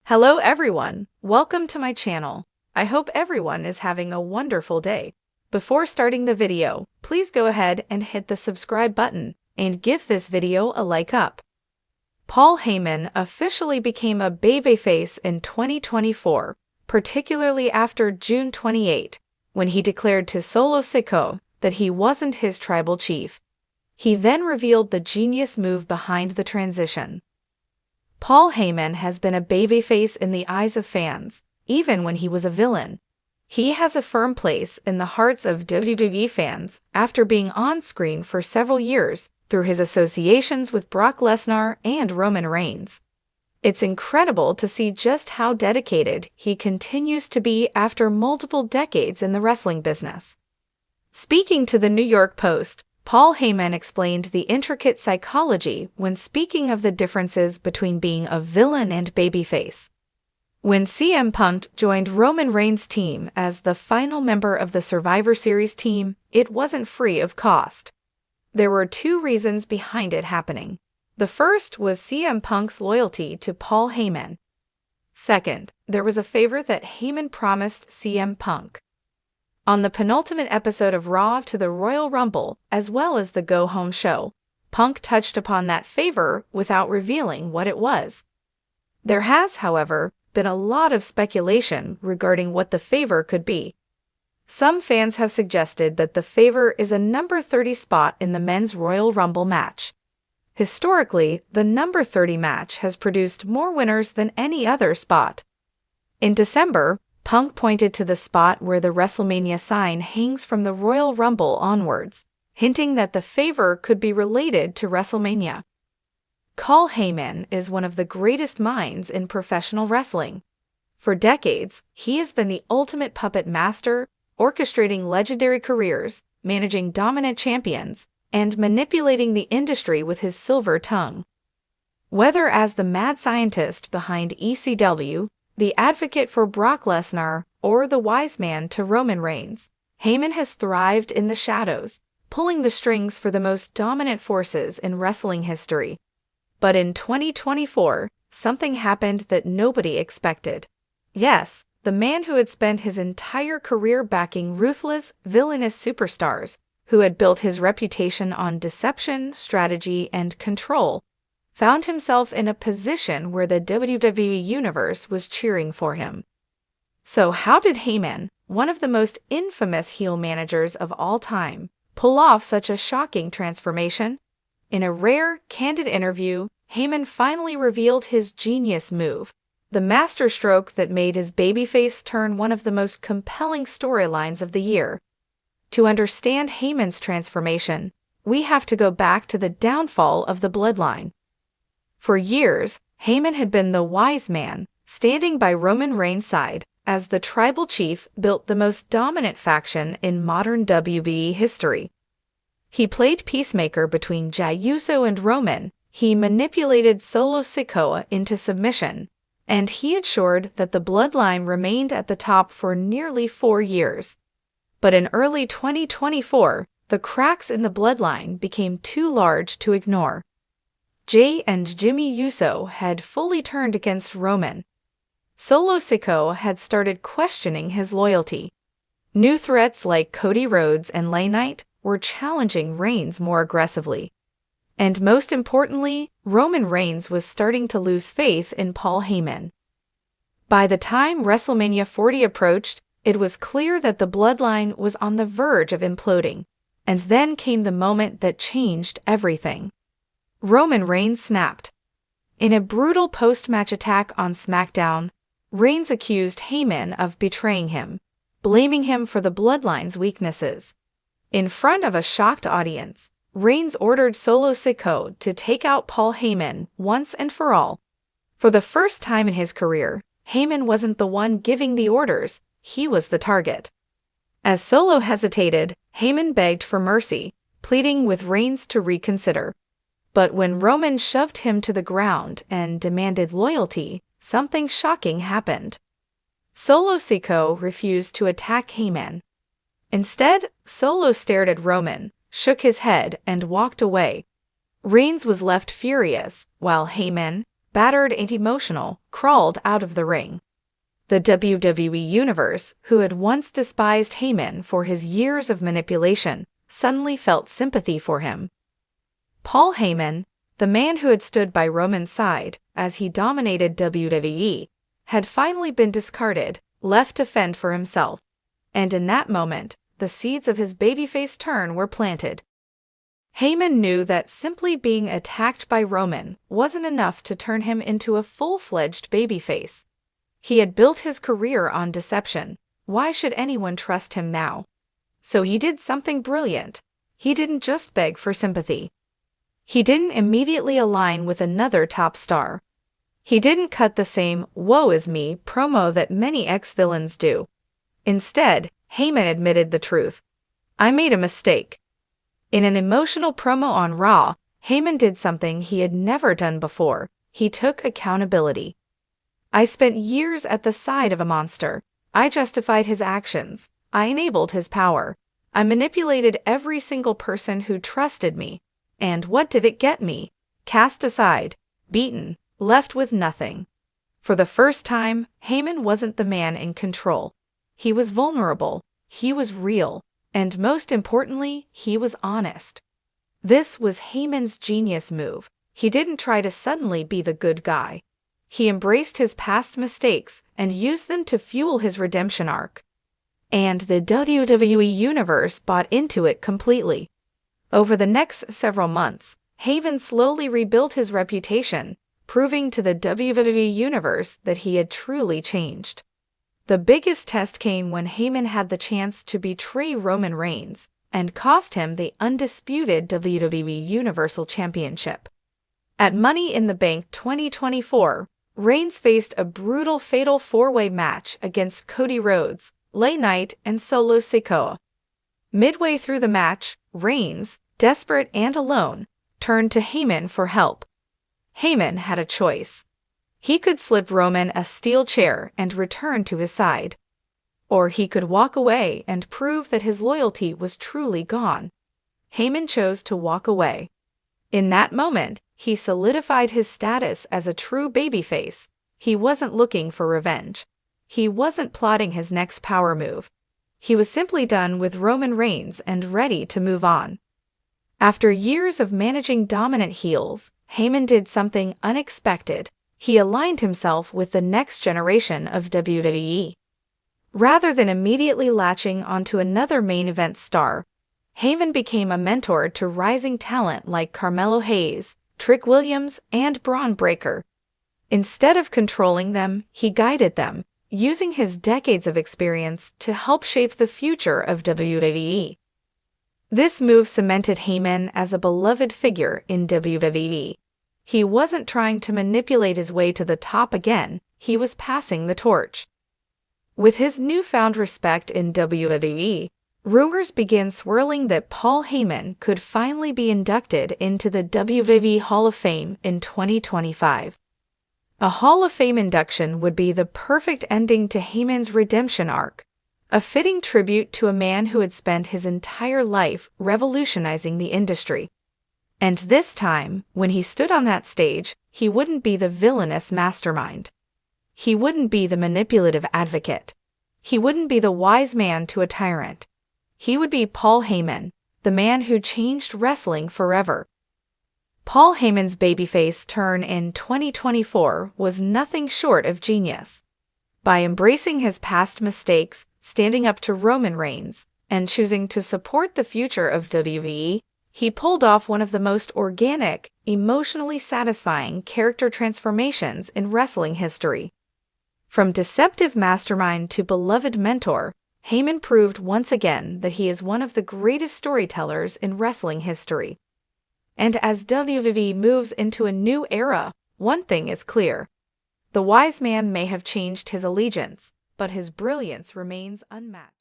Hello everyone, welcome to my channel. I hope everyone is having a wonderful day. Before starting the video, please go ahead and hit the subscribe button and give this video a like up. Paul Heyman officially became a babyface in 2024, particularly after June 28, when he declared to Solo Sikoa that he wasn't his tribal chief. He then revealed the genius move behind the transition. Paul Heyman has been a babyface in the eyes of fans, even when he was a villain. He has a firm place in the hearts of WWE fans after being on screen for several years through his associations with Brock Lesnar and Roman Reigns. It's incredible to see just how dedicated he continues to be after multiple decades in the wrestling business. Speaking to the New York Post, Paul Heyman explained the intricate psychology when speaking of the differences between being a villain and babyface. When CM Punk joined Roman Reigns' team as the final member of the Survivor Series team, it wasn't free of cost. There were two reasons behind it happening. The first was CM Punk's loyalty to Paul Heyman. Second, there was a favor that Heyman promised CM Punk. On the penultimate episode of Raw to the Royal Rumble, as well as the Go Home show, Punk touched upon that favor without revealing what it was. There has, however, been a lot of speculation regarding what the favor could be. Some fans have suggested that the favor is a number 30 spot in the men's Royal Rumble match. Historically, the number 30 match has produced more winners than any other spot. In December, Punk pointed to the spot where the WrestleMania sign hangs from the Royal Rumble onwards, hinting that the favor could be related to WrestleMania. Paul Heyman is one of the greatest minds in professional wrestling. For decades, he has been the ultimate puppet master, orchestrating legendary careers, managing dominant champions, and manipulating the industry with his silver tongue. Whether as the mad scientist behind ECW, the advocate for Brock Lesnar, or the wise man to Roman Reigns, Heyman has thrived in the shadows, pulling the strings for the most dominant forces in wrestling history. But in 2024, something happened that nobody expected. Yes, the man who had spent his entire career backing ruthless, villainous superstars, who had built his reputation on deception, strategy, and control, found himself in a position where the WWE Universe was cheering for him. So how did Heyman, one of the most infamous heel managers of all time, pull off such a shocking transformation? In a rare, candid interview, Heyman finally revealed his genius move, the masterstroke that made his babyface turn one of the most compelling storylines of the year. To understand Heyman's transformation, we have to go back to the downfall of the bloodline. For years, Heyman had been the wise man, standing by Roman Reigns' side, as the tribal chief built the most dominant faction in modern WWE history. He played peacemaker between Jey Uso and Roman, he manipulated Solo Sikoa into submission, and he ensured that the bloodline remained at the top for nearly 4 years. But in early 2024, the cracks in the bloodline became too large to ignore. Jey and Jimmy Uso had fully turned against Roman. Solo Sikoa had started questioning his loyalty. New threats like Cody Rhodes and LA Knight were challenging Reigns more aggressively. And most importantly, Roman Reigns was starting to lose faith in Paul Heyman. By the time WrestleMania 40 approached, it was clear that the bloodline was on the verge of imploding. And then came the moment that changed everything. Roman Reigns snapped. In a brutal post-match attack on SmackDown, Reigns accused Heyman of betraying him, blaming him for the bloodline's weaknesses. In front of a shocked audience, Reigns ordered Solo Sikoa to take out Paul Heyman once and for all. For the first time in his career, Heyman wasn't the one giving the orders, he was the target. As Solo hesitated, Heyman begged for mercy, pleading with Reigns to reconsider. But when Roman shoved him to the ground and demanded loyalty, something shocking happened. Solo Sikoa refused to attack Heyman. Instead, Solo stared at Roman, shook his head, and walked away. Reigns was left furious, while Heyman, battered and emotional, crawled out of the ring. The WWE Universe, who had once despised Heyman for his years of manipulation, suddenly felt sympathy for him. Paul Heyman, the man who had stood by Roman's side as he dominated WWE, had finally been discarded, left to fend for himself. And in that moment, the seeds of his babyface turn were planted. Heyman knew that simply being attacked by Roman wasn't enough to turn him into a full-fledged babyface. He had built his career on deception. Why should anyone trust him now? So he did something brilliant. He didn't just beg for sympathy. He didn't immediately align with another top star. He didn't cut the same "woe is me" promo that many ex-villains do. Instead, Heyman admitted the truth. "I made a mistake." In an emotional promo on Raw, Heyman did something he had never done before. He took accountability. "I spent years at the side of a monster. I justified his actions. I enabled his power. I manipulated every single person who trusted me. And what did it get me? Cast aside, beaten, left with nothing." For the first time, Heyman wasn't the man in control. He was vulnerable, he was real, and most importantly, he was honest. This was Heyman's genius move. He didn't try to suddenly be the good guy. He embraced his past mistakes and used them to fuel his redemption arc. And the WWE Universe bought into it completely. Over the next several months, Heyman slowly rebuilt his reputation, proving to the WWE Universe that he had truly changed. The biggest test came when Heyman had the chance to betray Roman Reigns and cost him the undisputed WWE Universal Championship. At Money in the Bank 2024, Reigns faced a brutal fatal four-way match against Cody Rhodes, LA Knight, and Solo Sikoa. Midway through the match, Reigns, desperate and alone, turned to Heyman for help. Heyman had a choice. He could slip Roman a steel chair and return to his side. Or he could walk away and prove that his loyalty was truly gone. Heyman chose to walk away. In that moment, he solidified his status as a true babyface. He wasn't looking for revenge. He wasn't plotting his next power move. He was simply done with Roman Reigns and ready to move on. After years of managing dominant heels, Heyman did something unexpected. He aligned himself with the next generation of WWE. Rather than immediately latching onto another main event star, Heyman became a mentor to rising talent like Carmelo Hayes, Trick Williams, and Braun Breaker. Instead of controlling them, he guided them, using his decades of experience to help shape the future of WWE. This move cemented Heyman as a beloved figure in WWE. He wasn't trying to manipulate his way to the top again, he was passing the torch. With his newfound respect in WWE, rumors began swirling that Paul Heyman could finally be inducted into the WWE Hall of Fame in 2025. A Hall of Fame induction would be the perfect ending to Heyman's redemption arc, a fitting tribute to a man who had spent his entire life revolutionizing the industry. And this time, when he stood on that stage, he wouldn't be the villainous mastermind. He wouldn't be the manipulative advocate. He wouldn't be the wise man to a tyrant. He would be Paul Heyman, the man who changed wrestling forever. Paul Heyman's babyface turn in 2024 was nothing short of genius. By embracing his past mistakes, standing up to Roman Reigns, and choosing to support the future of WWE, he pulled off one of the most organic, emotionally satisfying character transformations in wrestling history. From deceptive mastermind to beloved mentor, Heyman proved once again that he is one of the greatest storytellers in wrestling history. And as WWE moves into a new era, one thing is clear. The wise man may have changed his allegiance, but his brilliance remains unmatched.